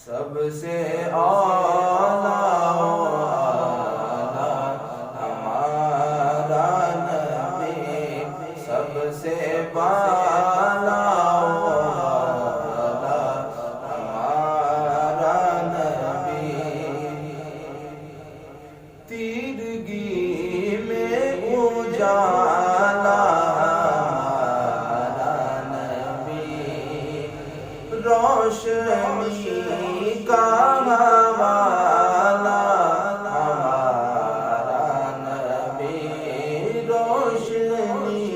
سب سے اعلیٰ ہمارا نبی، سب سے بالا ہمارا نبی، تیرگی میں اجالا ہمارا نبی، روشنی کا حوالہ ہمارا نبی، روشنی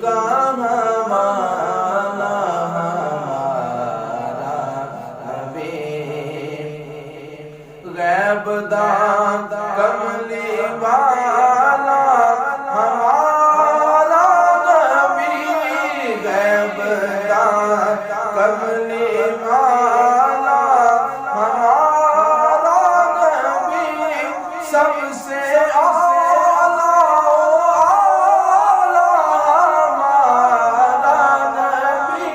کا حوالہ ہمارا نبی، غیب دان کملی والا ہمارا نبی، غیب دان کملی والا ہمارا نبی، سب سے اعلیٰ ہمارا نبی،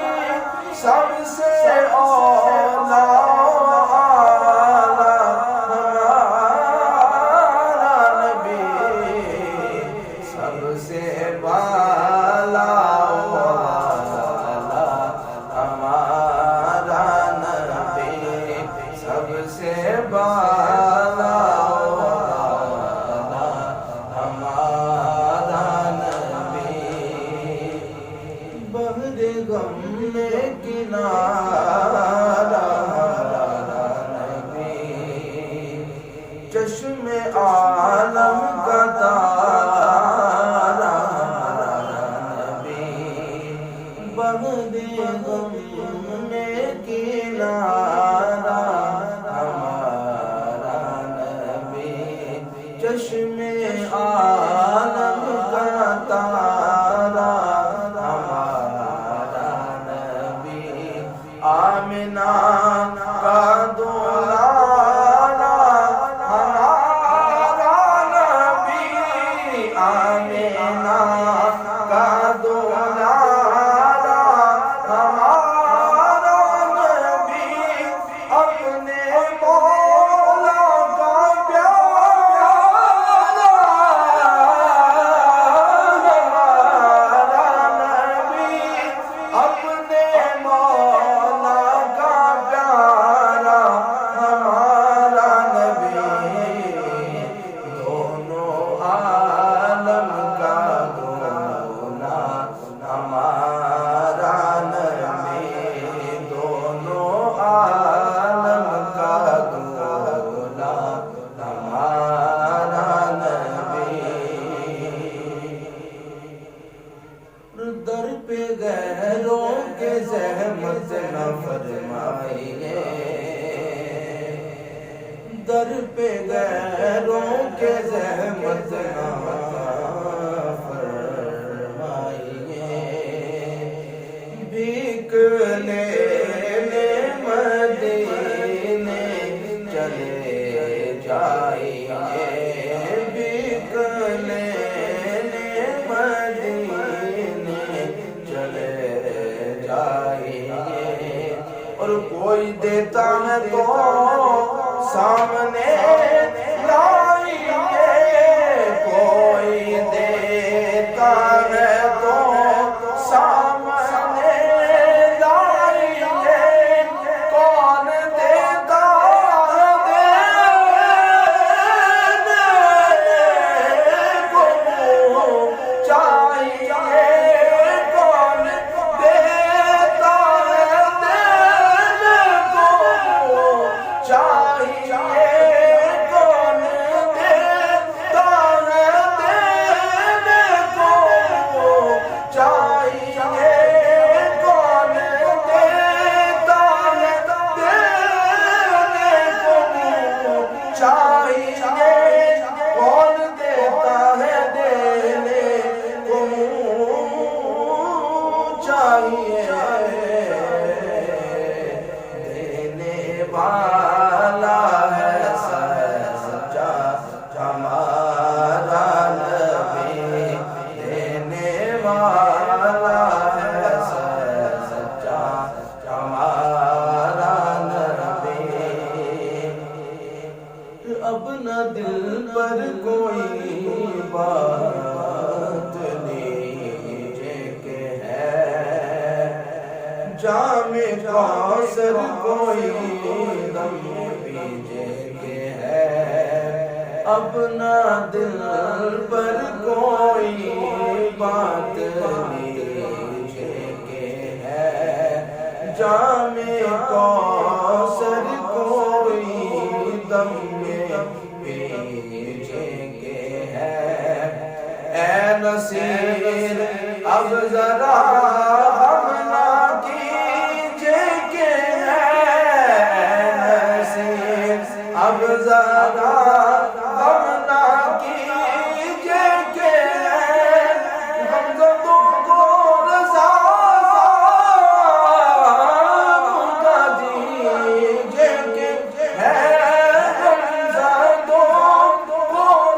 سب سے اعلیٰ ہمارا نبی، سب سے بالا ہمارا نبی، سب سے بالا ہمارا نبی، بحر غم میں کنارہ ہمارا نبی، چشم عالم کا تارا ہمارا نبی، بحر غم میں کنارہ ہمارا نبی، چشم عالم کا تارا ہمارا نبی، آمنہ کا دلالا ہمارا نبی، آمنہ کا دلالا ہمارا نبی، اپنے مولا کا پیارا ہمارا نبی، اپنے مولا کا پیارا ہمارا نبی، دونوں عالم کا دولا ہمارا نبی، دونوں عالم کا دولا ہمارا نبی، در پہ غیروں کے زحمت نہ فرمائیے، در پہ غیروں کے زحمت نہ فرمائیے، بھیک لینے مدینے چلے جائیے، بھیک لینے مدینے چلے جائیے، اور کوئی دیتا ہے تو سامنے لائیے، کوئی دیتا ہے تو سامنے لائیے، کون دیتا ہے دینے کو چاہیے، کون دیتا ہے دینے کو چاہیے، کون دیتا ہے دینے کو چاہیے، کون دیتا ہے دینے کو چاہیے، کون دیتا ہے دینے کو چاہیے، دینے والا ہے سچا ہمارا نبی، دینے والا ہے سچا ہمارا نبی، پر کوئی بات لیجیے کہ ہے جام کوثر کوئی دم پیجیے کہ ہے اپنا دل پر کوئی بات لیجیے کہ ہے جام کوثر کوئی دم پیجیے کہ ہے اے نصیر اب ذرا حملہ کیجیے کہ ہے اے نصیر اب ذرا حملہ کیجیے کہ ہے غمزدوں کو رضا مردہ دیجیے کہ ہے غمزدوں کو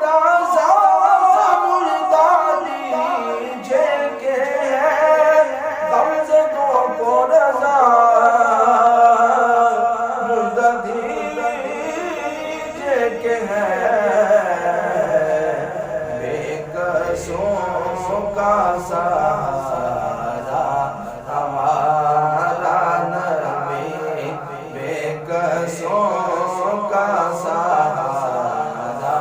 رضا مردہ دیجیے کہ ہے غمزدوں کو رضا مردہ دیجیے کہ ہے بے کسوں کا سہارا ہمارا نبی بے کسوں کا سہارا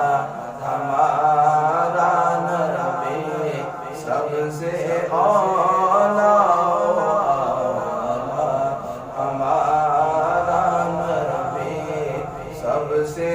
ہمارا نبی سب سے اولا ہمارا نبی سب سے